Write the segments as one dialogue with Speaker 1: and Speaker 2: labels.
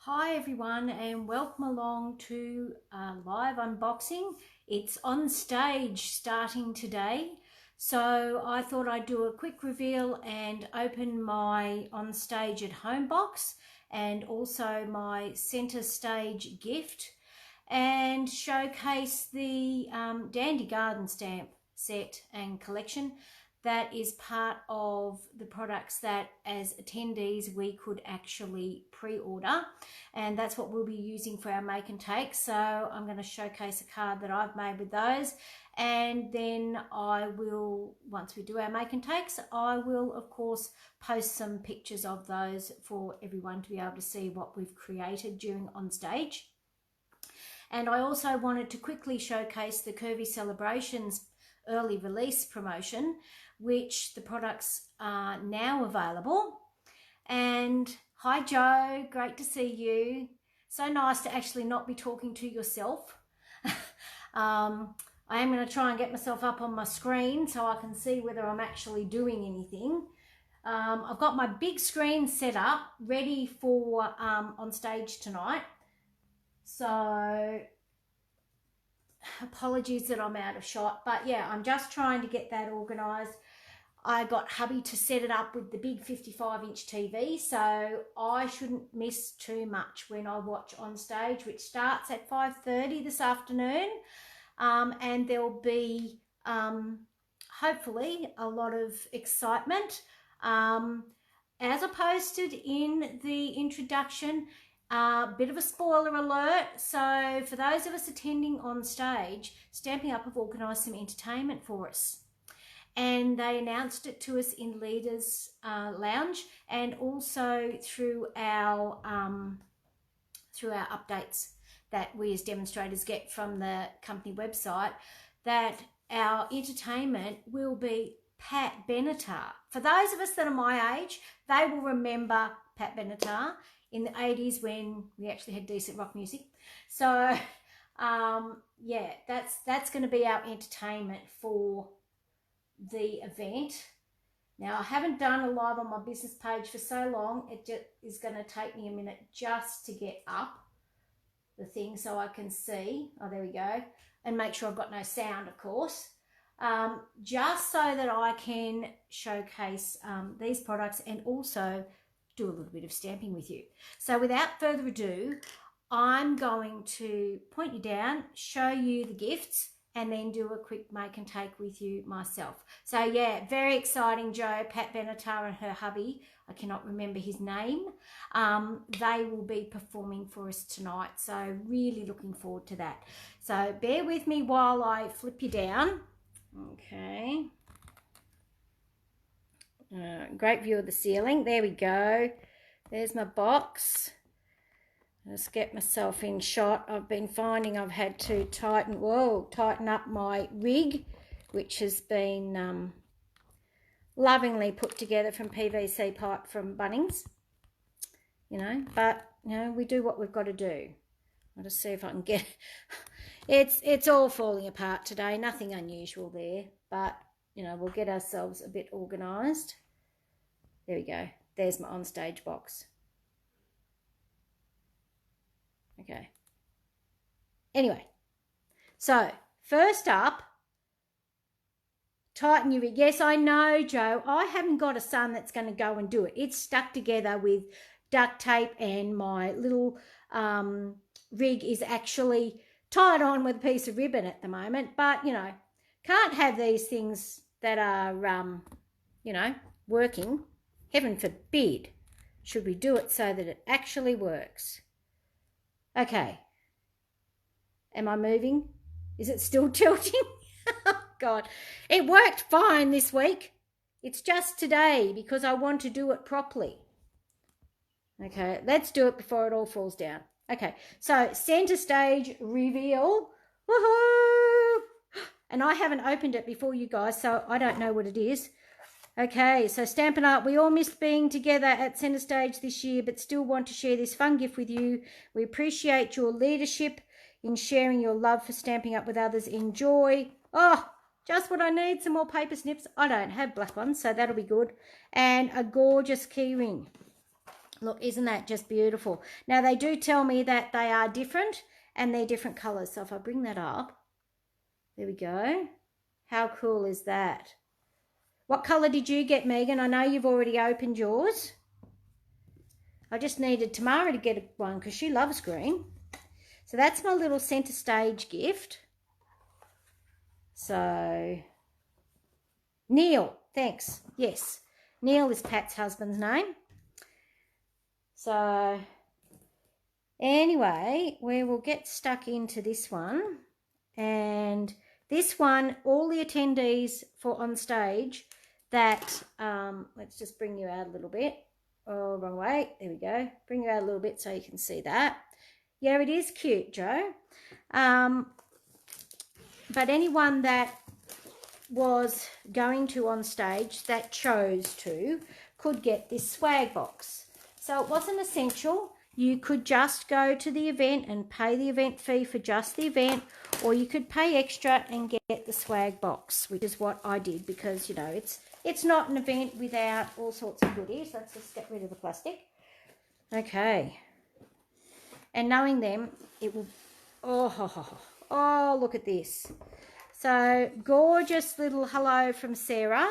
Speaker 1: Hi everyone and welcome along to a live unboxing. It's on stage starting today, so I thought I'd do a quick reveal and open my on stage at home box and also my center stage gift and showcase the Dandy Garden stamp set and collection that is part of the products that as attendees we could actually pre-order, and that's what we'll be using for our make and take. So I'm going to showcase a card that I've made with those, and then I will, once we do our make and takes, I will of course post some pictures of those for everyone to be able to see what we've created during on stage. And I also wanted to quickly showcase the Curvy Celebrations early release promotion, which the products are now available. And hi Joe, great to see you. So nice to actually not be talking to yourself. I am going to try and get myself up on my screen so I can see whether I'm actually doing anything. I've got my big screen set up ready for on stage tonight. So apologies that I'm out of shot, but yeah, I'm just trying to get that organized. I got hubby to set it up with the big 55-inch TV, so I shouldn't miss too much when I watch on stage, which starts at 5:30 this afternoon, and there'll be hopefully a lot of excitement. As I posted in the introduction, bit of a spoiler alert, so for those of us attending on stage, Stampin' Up have organised some entertainment for us, and they announced it to us in Leaders Lounge and also through our updates that we as demonstrators get from the company website, that our entertainment will be Pat Benatar. For those of us that are my age, they will remember Pat Benatar in the 80s when we actually had decent rock music. So yeah, that's going to be our entertainment for the event. Now, I haven't done a live on my business page for so long, it just is going to take me a minute just to get up the thing so I can see. Oh, there we go. And make sure I've got no sound, of course. Just so that I can showcase these products and also do a little bit of stamping with you. So without further ado, I'm going to point you down, show you the gifts, and then do a quick make and take with you myself. So yeah, very exciting, Joe. Pat Benatar and her hubby, I cannot remember his name, they will be performing for us tonight. So really looking forward to that. So bear with me while I flip you down. Okay. Great view of the ceiling. There we go. There's my box. Let's get myself in shot. I've been finding I've had to tighten up my rig, which has been lovingly put together from PVC pipe from Bunnings. You know, but you know, we do what we've got to do. I'll just see if I can get it's all falling apart today. Nothing unusual there, but you know, we'll get ourselves a bit organised. There we go. There's my on-stage box. Okay. Anyway, so first up, tighten your rig. Yes, I know, Joe. I haven't got a son that's going to go and do it. It's stuck together with duct tape, and my little rig is actually tied on with a piece of ribbon at the moment. But, you know, can't have these things that are, you know, working. Heaven forbid should we do it so that it actually works. Okay. Am I moving? Is it still tilting? Oh, God. It worked fine this week. It's just today because I want to do it properly. Okay, let's do it before it all falls down. Okay, so center stage reveal. Woohoo! And I haven't opened it before you guys, so I don't know what it is. Okay, so Stampin' Up, we all missed being together at centre stage this year, but still want to share this fun gift with you. We appreciate your leadership in sharing your love for Stampin' Up with others. Enjoy. Oh, just what I need, some more paper snips. I don't have black ones, so that'll be good. And a gorgeous key ring. Look, isn't that just beautiful? Now, they do tell me that they are different and they're different colours. So if I bring that up, there we go. How cool is that? What colour did you get, Megan? I know you've already opened yours. I just needed Tamara to get one because she loves green. So that's my little centre stage gift. So, Neil, thanks. Yes, Neil is Pat's husband's name. So, anyway, we will get stuck into this one. And this one, all the attendees for on stage that, let's just bring you out a little bit. Oh, wrong way. There we go. Bring you out a little bit so you can see that. Yeah, it is cute, Joe. But anyone that was going to on stage that chose to could get this swag box. So it wasn't essential. You could just go to the event and pay the event fee for just the event, or you could pay extra and get the swag box, which is what I did because, you know, it's not an event without all sorts of goodies. Let's just get rid of the plastic. Okay. And knowing them, it will... Oh, look at this. So, gorgeous little hello from Sarah.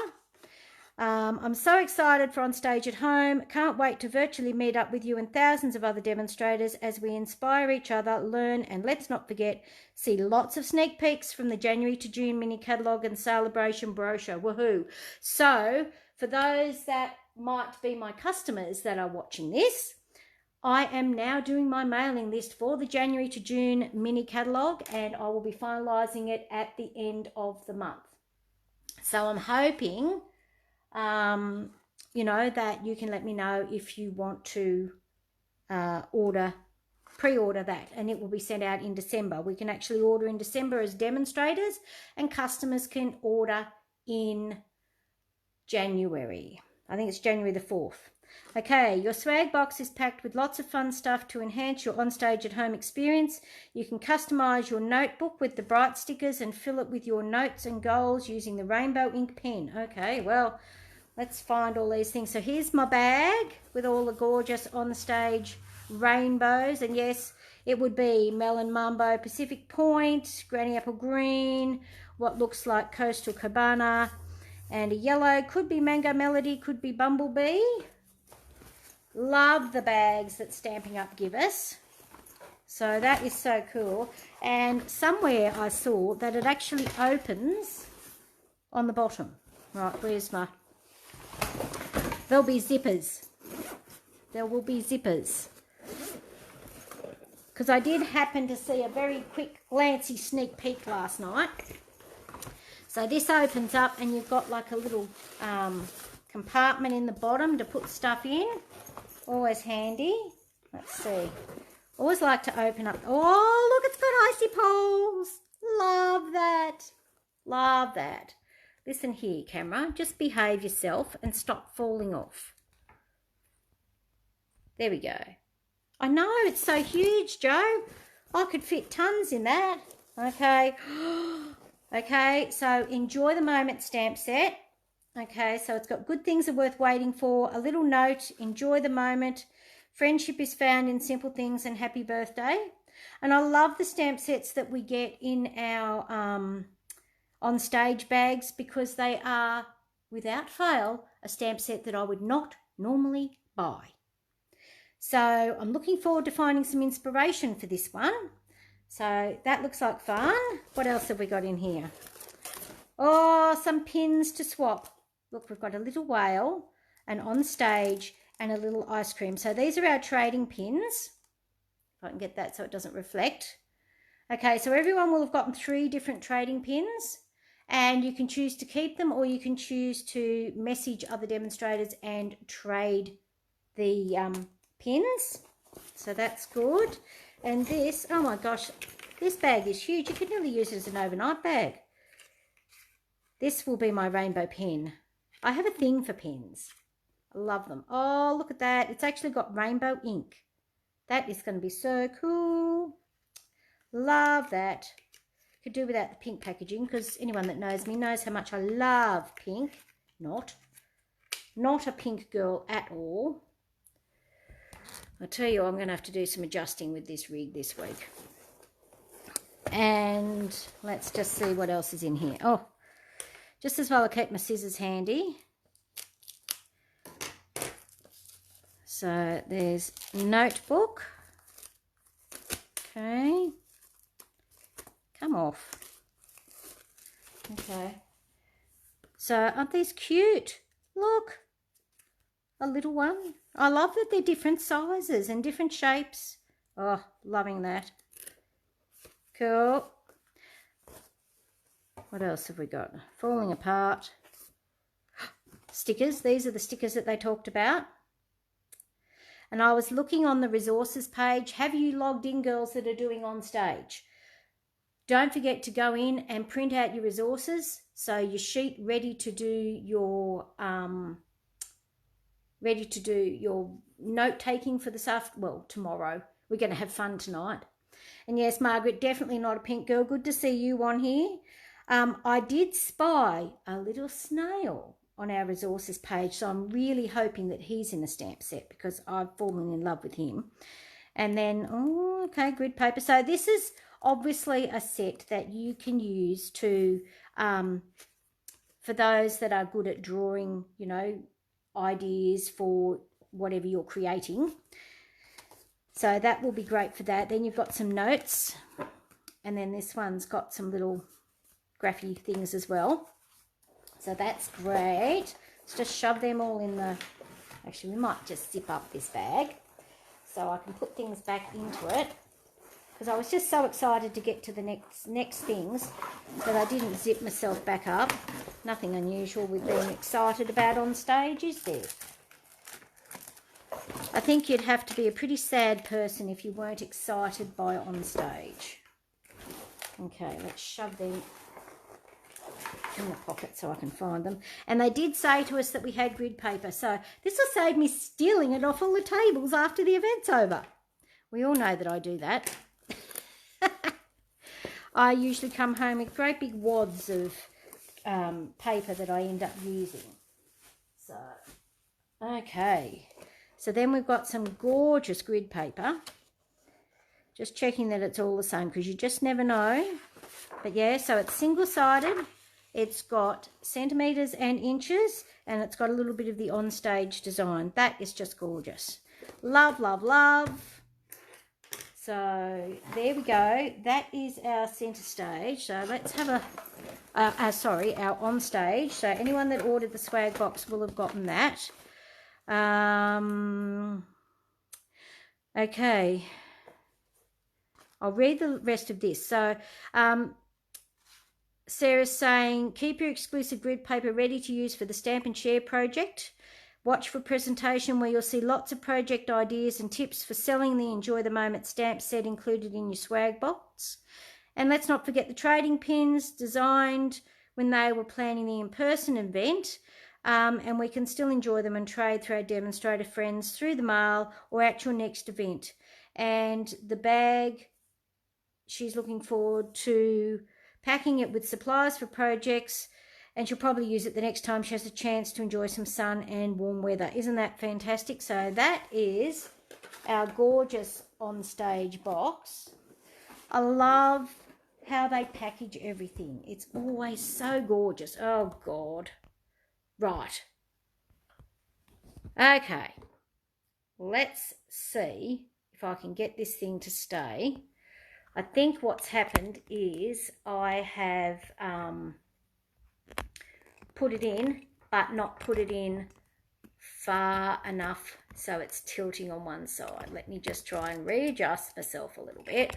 Speaker 1: I'm so excited for On Stage at Home. Can't wait to virtually meet up with you and thousands of other demonstrators as we inspire each other, learn, and let's not forget, see lots of sneak peeks from the January to June mini catalogue and celebration brochure. Woohoo! So, for those that might be my customers that are watching this, I am now doing my mailing list for the January to June mini catalogue, and I will be finalising it at the end of the month. So I'm hoping, you know, that you can let me know if you want to pre-order that, and it will be sent out in December. We can actually order in December as demonstrators, and customers can order in January. I think it's January the 4th. Okay, your swag box is packed with lots of fun stuff to enhance your on-stage at home experience. You can customise your notebook with the bright stickers and fill it with your notes and goals using the rainbow ink pen. Okay, well, let's find all these things. So here's my bag with all the gorgeous on-stage rainbows. And yes, it would be Melon Mambo, Pacific Point, Granny Apple Green, what looks like Coastal Cabana, and a yellow. Could be Mango Melody, could be Bumblebee. Love the bags that Stampin' Up give us. So that is so cool. And somewhere I saw that it actually opens on the bottom. Right, where's my... There'll be zippers. There will be zippers. Because I did happen to see a very quick glancy sneak peek last night. So this opens up and you've got like a little compartment in the bottom to put stuff in. Always handy. Let's see. Always like to open up. Oh, look, it's got icy poles. Love that. Love that. Listen here, camera. Just behave yourself and stop falling off. There we go. I know, it's so huge, Joe. I could fit tons in that. Okay. Okay, so enjoy the moment stamp set. Okay, so it's got good things are worth waiting for. A little note, enjoy the moment. Friendship is found in simple things, and happy birthday. And I love the stamp sets that we get in our on stage bags because they are, without fail, a stamp set that I would not normally buy. So I'm looking forward to finding some inspiration for this one. So that looks like fun. What else have we got in here? Oh, some pins to swap. Look, we've got a little whale, an on stage, and a little ice cream. So these are our trading pins. If I can get that so it doesn't reflect. Okay, so everyone will have gotten 3 different trading pins, and you can choose to keep them or you can choose to message other demonstrators and trade the pins. So that's good. And this, oh my gosh, this bag is huge. You could nearly use it as an overnight bag. This will be my rainbow pen. I have a thing for pens. I love them. Oh, look at that. It's actually got rainbow ink. That is going to be so cool. Love that. Could do without the pink packaging because anyone that knows me knows how much I love pink. Not a pink girl at all. I tell you, I'm going to have to do some adjusting with this rig this week. And let's just see what else is in here. Oh, just as well I keep my scissors handy. So there's notebook. Okay. Come off. Okay. So aren't these cute? Look. A little one. I love that they're different sizes and different shapes. Oh, loving that. Cool. What else have we got? Falling apart. Stickers. These are the stickers that they talked about. And I was looking on the resources page. Have you logged in, girls that are doing on stage? Don't forget to go in and print out your resources. So your sheet ready to do your note taking for this tomorrow. We're going to have fun tonight. And yes, Margaret, definitely not a pink girl. Good to see you on here. I did spy a little snail on our resources page, so I'm really hoping that he's in a stamp set because I've fallen in love with him. And then, oh, okay, grid paper. So this is obviously a set that you can use to, for those that are good at drawing, you know, ideas for whatever you're creating. So that will be great for that. Then you've got some notes, and then this one's got some little graphy things as well. So that's great. Let's just shove them all in the... Actually, we might just zip up this bag so I can put things back into it, because I was just so excited to get to the next things that I didn't zip myself back up. Nothing unusual with being excited about on stage, is there? I think you'd have to be a pretty sad person if you weren't excited by on stage. Okay, let's shove them in the pocket so I can find them. And they did say to us that we had grid paper, so this will save me stealing it off all the tables after the event's over. We all know that I do that. I usually come home with great big wads of paper that I end up using. So, okay. So then we've got some gorgeous grid paper. Just checking that it's all the same, because you just never know. But yeah, so it's single-sided. It's got centimetres and inches, and it's got a little bit of the on-stage design. That is just gorgeous. Love, love, love. So there we go. That is our centre stage. So let's have our on stage. So anyone that ordered the swag box will have gotten that. Okay. I'll read the rest of this. So Sarah's saying, keep your exclusive grid paper ready to use for the Stamp and Share project. Watch for presentation where you'll see lots of project ideas and tips for selling the Enjoy the Moment stamp set included in your swag box. And let's not forget the trading pins designed when they were planning the in-person event. And we can still enjoy them and trade through our demonstrator friends through the mail or at your next event. And the bag, she's looking forward to packing it with supplies for projects, and she'll probably use it the next time she has a chance to enjoy some sun and warm weather. Isn't that fantastic? So that is our gorgeous on-stage box. I love how they package everything. It's always so gorgeous. Oh, God. Right. Okay. Let's see if I can get this thing to stay. I think what's happened is I have put it in, but not put it in far enough so it's tilting on one side. Let me just try and readjust myself a little bit,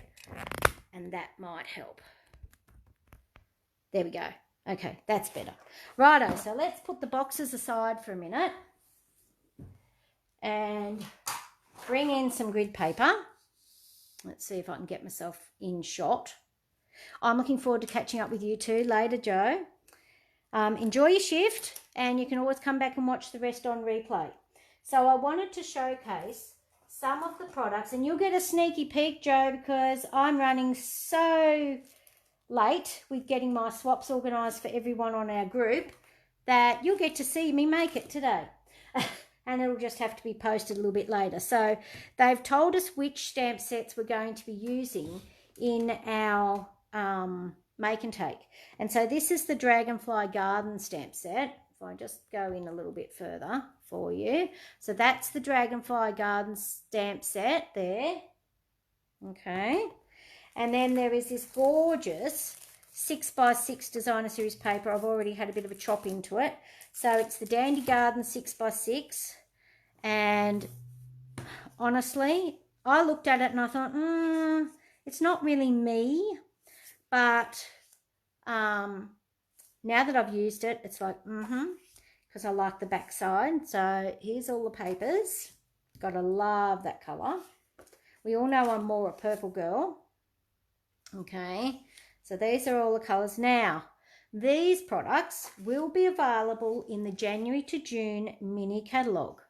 Speaker 1: and that might help. There we go. Okay, that's better. Righto, so let's put the boxes aside for a minute and bring in some grid paper. Let's see if I can get myself in shot. I'm looking forward to catching up with you too later, Joe. Enjoy your shift, and you can always come back and watch the rest on replay. So I wanted to showcase some of the products, and you'll get a sneaky peek, Joe, because I'm running so late with getting my swaps organised for everyone on our group that you'll get to see me make it today. and it'll just have to be posted a little bit later. So they've told us which stamp sets we're going to be using in our make and take. And so this is the Dragonfly Garden stamp set. If I just go in a little bit further for you. So that's the Dragonfly Garden stamp set there. Okay. And then there is this gorgeous 6x6 designer series paper. I've already had a bit of a chop into it. So it's the Dandy Garden 6x6. And honestly, I looked at it and I thought, it's not really me. But now that I've used it, it's like, because I like the back side. So here's all the papers. Gotta love that colour. We all know I'm more a purple girl. Okay, so these are all the colours. Now, these products will be available in the January to June mini catalogue.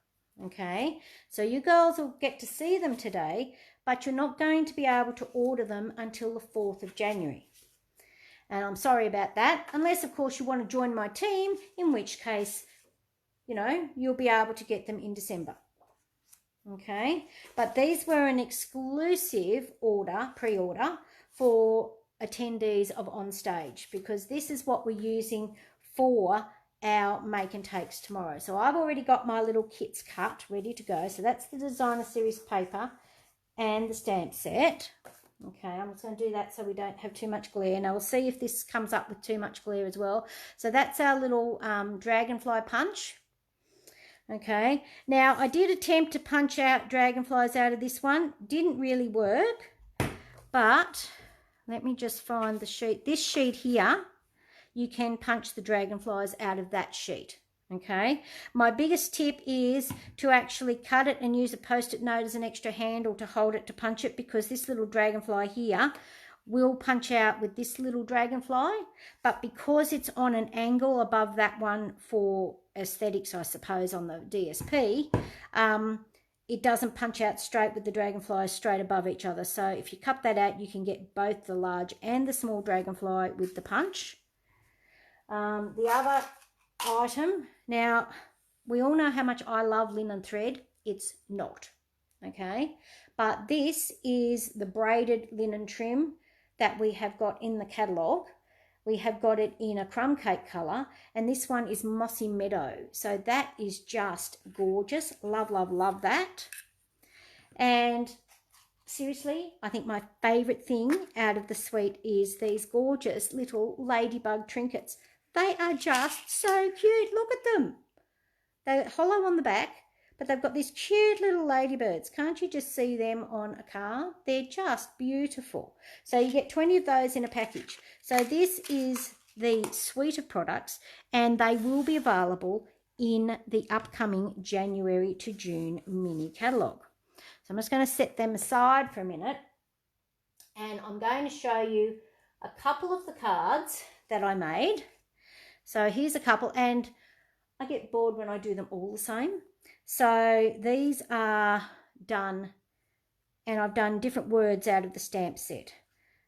Speaker 1: Okay, so you girls will get to see them today, but you're not going to be able to order them until the 4th of January. And I'm sorry about that, unless, of course, you want to join my team, in which case, you know, you'll be able to get them in December. Okay, but these were an exclusive order, pre-order, for attendees of On Stage, because this is what we're using for our make and takes tomorrow. So I've already got my little kits cut, ready to go. So that's the designer series paper and the stamp set. Okay, I'm just going to do that so we don't have too much glare. Now we'll see if this comes up with too much glare as well. So that's our little dragonfly punch. Okay, now I did attempt to punch out dragonflies out of this one. Didn't really work, but let me just find the sheet. This sheet here, you can punch the dragonflies out of that sheet. Okay, my biggest tip is to actually cut it and use a post-it note as an extra handle to hold it to punch it, because this little dragonfly here will punch out with this little dragonfly, but because it's on an angle above that one for aesthetics, I suppose, on the DSP, it doesn't punch out straight with the dragonflies straight above each other. So if you cut that out, you can get both the large and the small dragonfly with the punch. The other item, now we all know how much I love linen thread. It's not, okay, but this is the braided linen trim that we have got in the catalogue. We have got it in a crumb cake colour, and this one is Mossy Meadow. So that is just gorgeous. Love, love, love that. And seriously, I think my favourite thing out of the suite is these gorgeous little ladybug trinkets. They are just so cute. Look at them. They're hollow on the back, but they've got these cute little ladybirds. Can't you just see them on a car? They're just beautiful. So you get 20 of those in a package. So this is the suite of products, and they will be available in the upcoming January to June mini catalogue. So I'm just going to set them aside for a minute, and I'm going to show you a couple of the cards that I made. So here's a couple, and I get bored when I do them all the same. So these are done, and I've done different words out of the stamp set.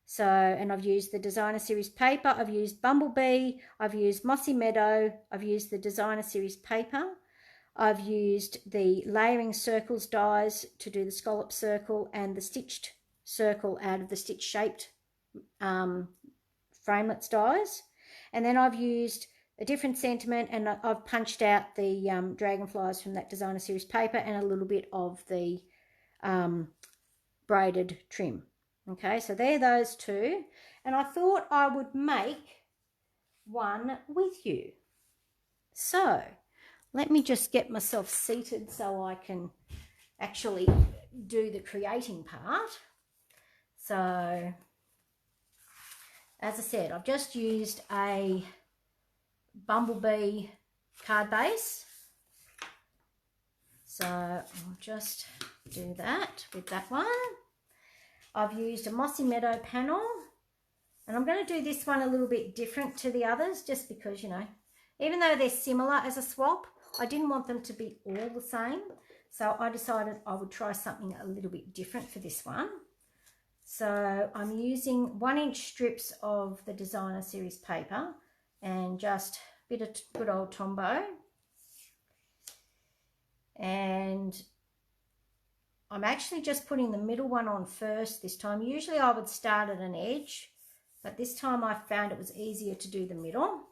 Speaker 1: So, and I've used the designer series paper, I've used Bumblebee, I've used Mossy Meadow, I've used the designer series paper, I've used the layering circles dies to do the scallop circle and the stitched circle out of the stitch shaped framelits dies. And then I've used a different sentiment, and I've punched out the dragonflies from that designer series paper and a little bit of the braided trim. Okay, so they're those two, and I thought I would make one with you. So let me just get myself seated so I can actually do the creating part. So as I said, I've just used a Bumblebee card base, so I'll just do that with that one. I've used a Mossy Meadow panel, and I'm going to do this one a little bit different to the others, just because, you know, even though they're similar as a swap, I didn't want them to be all the same, so I decided I would try something a little bit different for this one. So I'm using 1-inch strips of the designer series paper and just a bit of good old Tombow. and I'm actually just putting the middle one on first this time. Usually I would start at an edge, but this time I found it was easier to do the middle.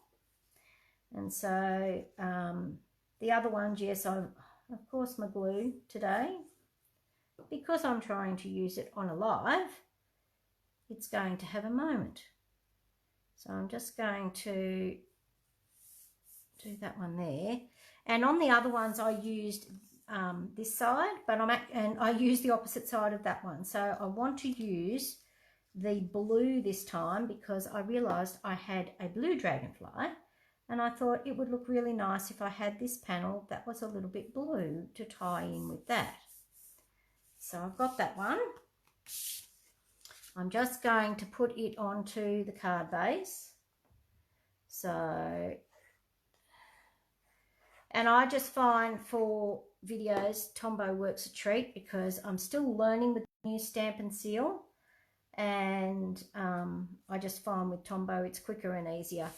Speaker 1: And so the other ones, yes, of course my glue today, because I'm trying to use it on a live, it's going to have a moment. So I'm just going to do that one there. And on the other ones I used this side, but I used the opposite side of that one. So I want to use the blue this time because I realized I had a blue dragonfly, and I thought it would look really nice if I had this panel that was a little bit blue to tie in with that. So I've got that one. I'm just going to put it onto the card base. So, and I just find for videos, Tombow works a treat because I'm still learning with the new stamp and seal. And I just find with Tombow it's quicker and easier.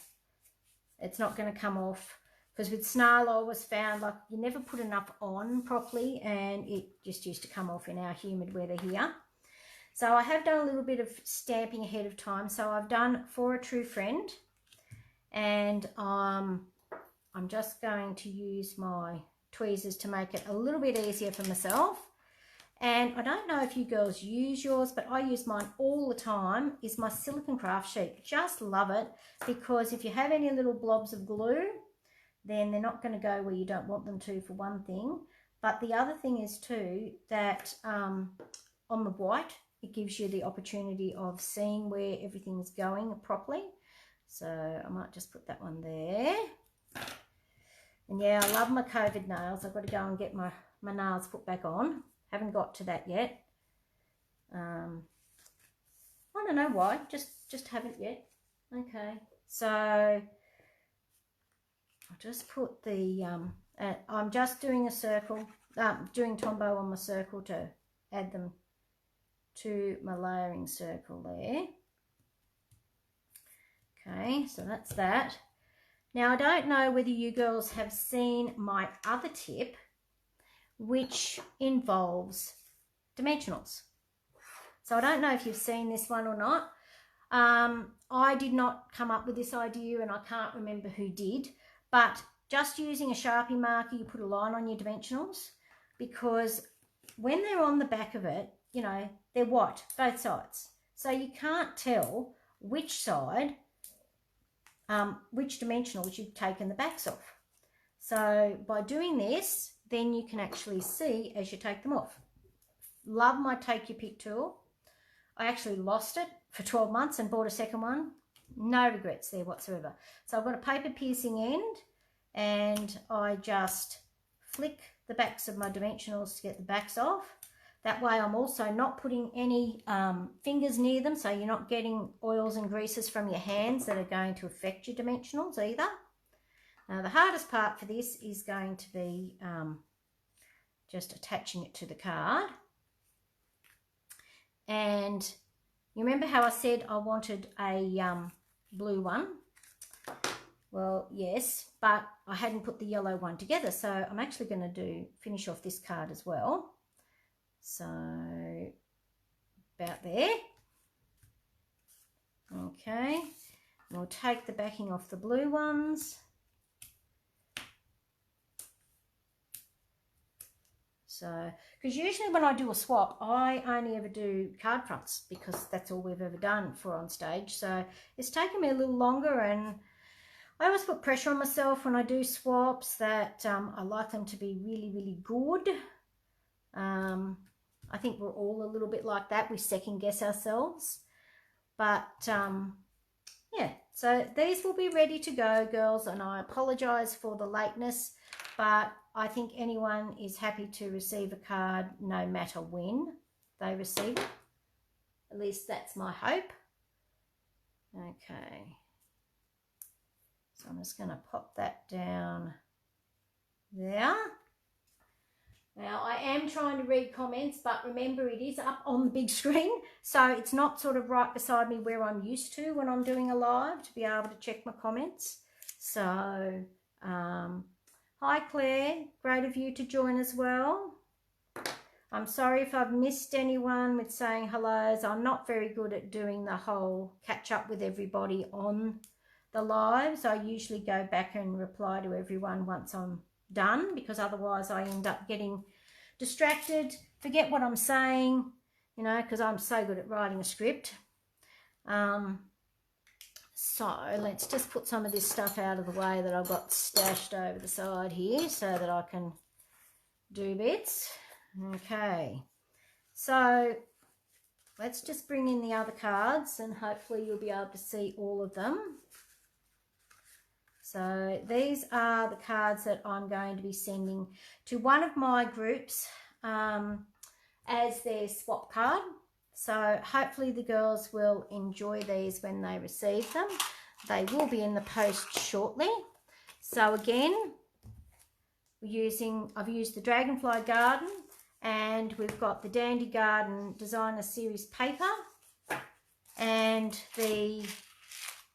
Speaker 1: It's not going to come off, because with Snarl I always found like you never put enough on properly and it just used to come off in our humid weather here. So I have done a little bit of stamping ahead of time. So I've done For a True Friend, and I'm just going to use my tweezers to make it a little bit easier for myself. And I don't know if you girls use yours, but I use mine all the time, is my silicone craft sheet. Just love it, because if you have any little blobs of glue, then they're not going to go where you don't want them to, for one thing. But the other thing is too that on the white, it gives you the opportunity of seeing where everything's going properly. So I might just put that one there. And yeah, I love my COVID nails. I've got to go and get my nails put back on. Haven't got to that yet. I don't know why, just haven't yet. Okay, so I'll just put the, I'm just doing a circle, doing Tombow on my circle to add them to my layering circle there. Okay, so that's that. Now I don't know whether you girls have seen my other tip, which involves dimensionals. So I don't know if you've seen this one or not. I did not come up with this idea, and I can't remember who did, but just using a Sharpie marker, you put a line on your dimensionals, because when they're on the back of it, you know, they're white, both sides. So you can't tell which side, which dimensionals you've taken the backs off. So by doing this, then you can actually see as you take them off. Love my Take Your Pick tool. I actually lost it for 12 months and bought a second one. No regrets there whatsoever. So I've got a paper piercing end, and I just flick the backs of my dimensionals to get the backs off. That way I'm also not putting any fingers near them, so you're not getting oils and greases from your hands that are going to affect your dimensionals either. Now the hardest part for this is going to be just attaching it to the card. And you remember how I said I wanted a blue one? Well, yes, but I hadn't put the yellow one together, so I'm actually going to finish off this card as well. So about there. Okay, we'll take the backing off the blue ones. So, because usually when I do a swap, I only ever do card fronts, because that's all we've ever done for on stage. So it's taken me a little longer, and I always put pressure on myself when I do swaps that I like them to be really, really good. I think we're all a little bit like that. We second guess ourselves. But yeah, so these will be ready to go, girls, and I apologise for the lateness, but I think anyone is happy to receive a card no matter when they receive it. At least that's my hope. Okay. So I'm just going to pop that down there. Now I am trying to read comments, but remember it is up on the big screen, so it's not sort of right beside me where I'm used to when I'm doing a live to be able to check my comments. So Hi Claire, great of you to join as well. I'm sorry if I've missed anyone with saying hellos. I'm not very good at doing the whole catch up with everybody on the lives. I usually go back and reply to everyone once I'm done, because otherwise I end up getting distracted, forget what I'm saying, you know, because I'm so good at writing a script. So let's just put some of this stuff out of the way that I've got stashed over the side here so that I can do bits. Okay, so let's just bring in the other cards and hopefully you'll be able to see all of them. So these are the cards that I'm going to be sending to one of my groups as their swap card. So hopefully the girls will enjoy these when they receive them. They will be in the post shortly. So again, I've used the Dragonfly Garden, and we've got the Dandy Garden Designer Series paper and the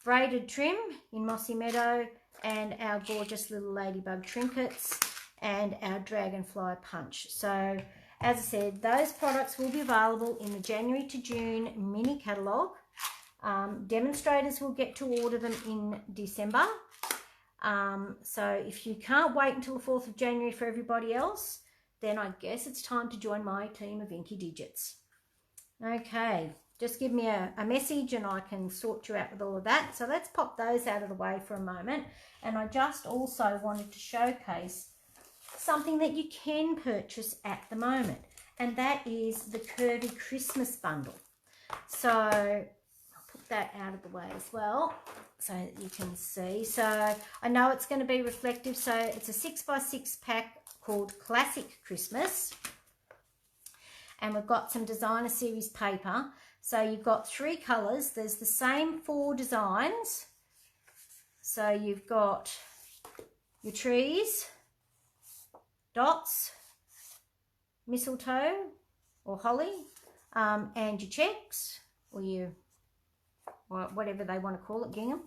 Speaker 1: braided trim in Mossy Meadow, and our gorgeous little ladybug trinkets and our Dragonfly punch. So as I said, those products will be available in the January to June mini catalogue. Demonstrators will get to order them in December. So if you can't wait until the 4th of January for everybody else, then I guess it's time to join my team of Inky Digits. Okay, just give me a message and I can sort you out with all of that. So let's pop those out of the way for a moment. And I just also wanted to showcase something that you can purchase at the moment, and that is the Curvy Christmas bundle. So I'll put that out of the way as well so that you can see. So I know it's going to be reflective. So it's a 6x6 pack called Classic Christmas, and we've got some Designer Series paper. So you've got 3 colours. There's the same 4 designs. So you've got your trees, dots, mistletoe or holly, and your checks, or whatever they want to call it, gingham.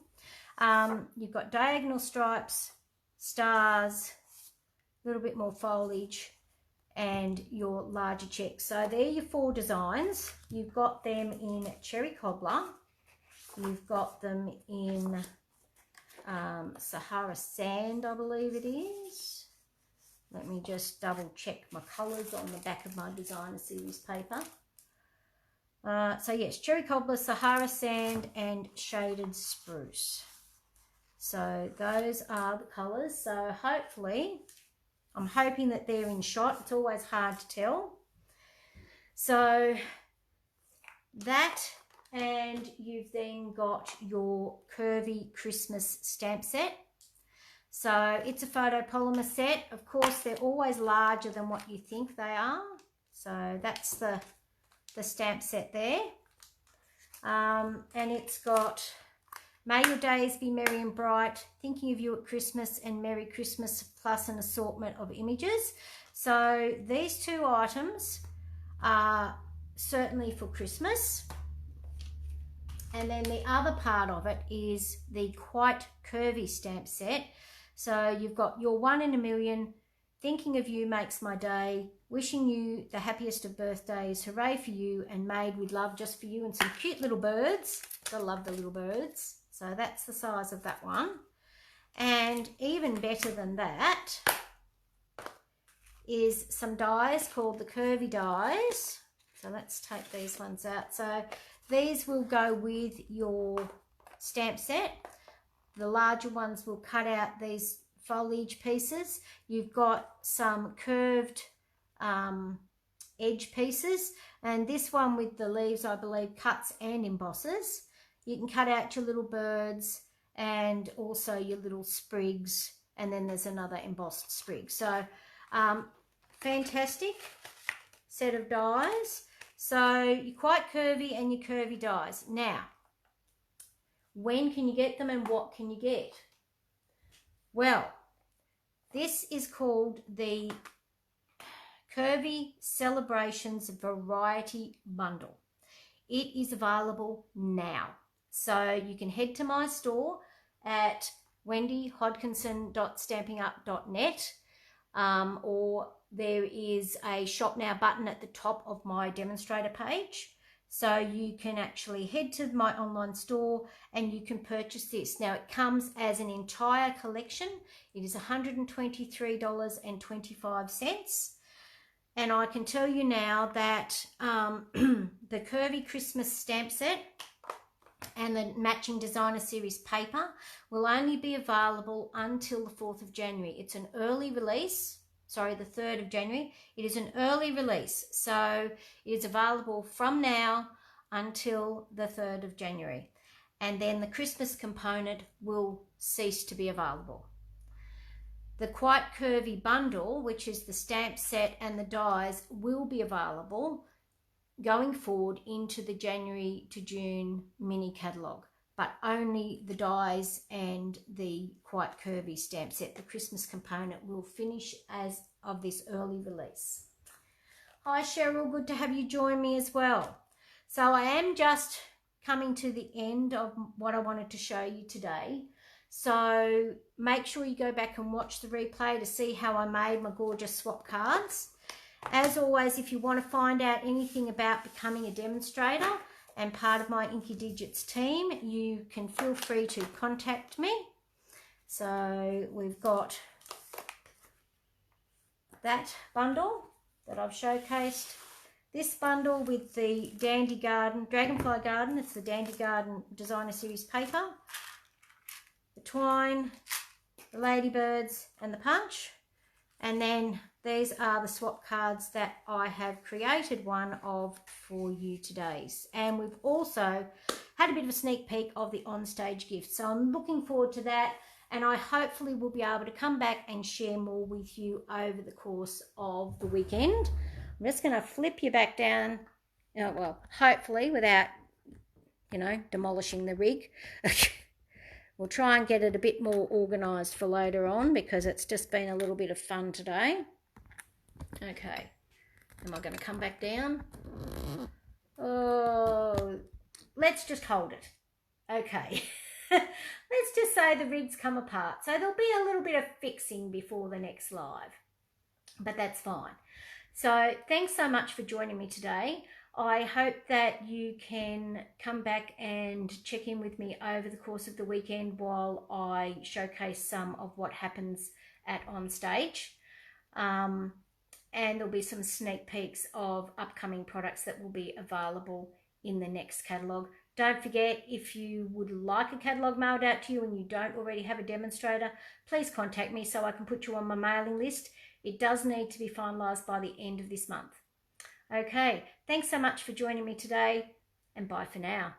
Speaker 1: You've got diagonal stripes, stars, a little bit more foliage, and your larger checks. So they're your 4 designs. You've got them in Cherry Cobbler, you've got them in Sahara Sand, I believe it is. Let me just double check my colours on the back of my Designer Series paper. So yes, Cherry Cobbler, Sahara Sand and Shaded Spruce. So those are the colours. So hopefully, I'm hoping that they're in shot. It's always hard to tell. So that, and you've then got your Curvy Christmas stamp set. So it's a photopolymer set. Of course, they're always larger than what you think they are. So that's the stamp set there. And it's got May Your Days Be Merry and Bright, Thinking of You at Christmas, and Merry Christmas, plus an assortment of images. So these 2 items are certainly for Christmas. And then the other part of it is the Quite Curvy stamp set. So you've got your 1 in a million, Thinking of You Makes My Day, Wishing You the Happiest of Birthdays, Hooray for You, and Made with Love Just for You, and some cute little birds. I love the little birds. So that's the size of that one. And even better than that is some dies called the Curvy dies. So let's take these ones out. So these will go with your stamp set. The larger ones will cut out these foliage pieces. You've got some curved edge pieces, and this one with the leaves, I believe, cuts and embosses. You can cut out your little birds and also your little sprigs, and then there's another embossed sprig. So fantastic set of dies. So you're Quite Curvy and your Curvy dies. Now, when can you get them and what can you get? Well, this is called the Curvy Celebrations Variety Bundle. It is available now. So you can head to my store at wendyhodkinson.stampingup.net, or there is a shop now button at the top of my demonstrator page. So you can actually head to my online store and you can purchase this. Now it comes as an entire collection. It is $123.25. And I can tell you now that the Curvy Christmas stamp set and the matching designer series paper will only be available until the 4th of January. It's an early release. Sorry, the 3rd of January. It is an early release, so it is available from now until the 3rd of January. And then the Christmas component will cease to be available. The Quite Curvy bundle, which is the stamp set and the dies, will be available going forward into the January to June mini catalogue, but only the dies and the Quite Curvy stamp set. The Christmas component will finish as of this early release. Hi Cheryl, good to have you join me as well. So I am just coming to the end of what I wanted to show you today. So make sure you go back and watch the replay to see how I made my gorgeous swap cards. As always, if you want to find out anything about becoming a demonstrator and part of my Inky Digits team, you can feel free to contact me. So we've got that bundle that I've showcased. This bundle with the Dandy Garden, Dragonfly Garden, it's the Dandy Garden Designer Series paper, the twine, the ladybirds and the punch. And then these are the swap cards that I have created one of for you today. And we've also had a bit of a sneak peek of the on-stage gift. So I'm looking forward to that. And I hopefully will be able to come back and share more with you over the course of the weekend. I'm just going to flip you back down. Well, hopefully without, demolishing the rig. We'll try and get it a bit more organised for later on because it's just been a little bit of fun today. Okay, am I going to come back down? Oh, let's just hold it. Okay, let's just say the rig's come apart. So there'll be a little bit of fixing before the next live, but that's fine. So thanks so much for joining me today. I hope that you can come back and check in with me over the course of the weekend while I showcase some of what happens at On Stage. And there'll be some sneak peeks of upcoming products that will be available in the next catalogue. Don't forget, if you would like a catalogue mailed out to you and you don't already have a demonstrator, please contact me so I can put you on my mailing list. It does need to be finalised by the end of this month. Okay, thanks so much for joining me today, and bye for now.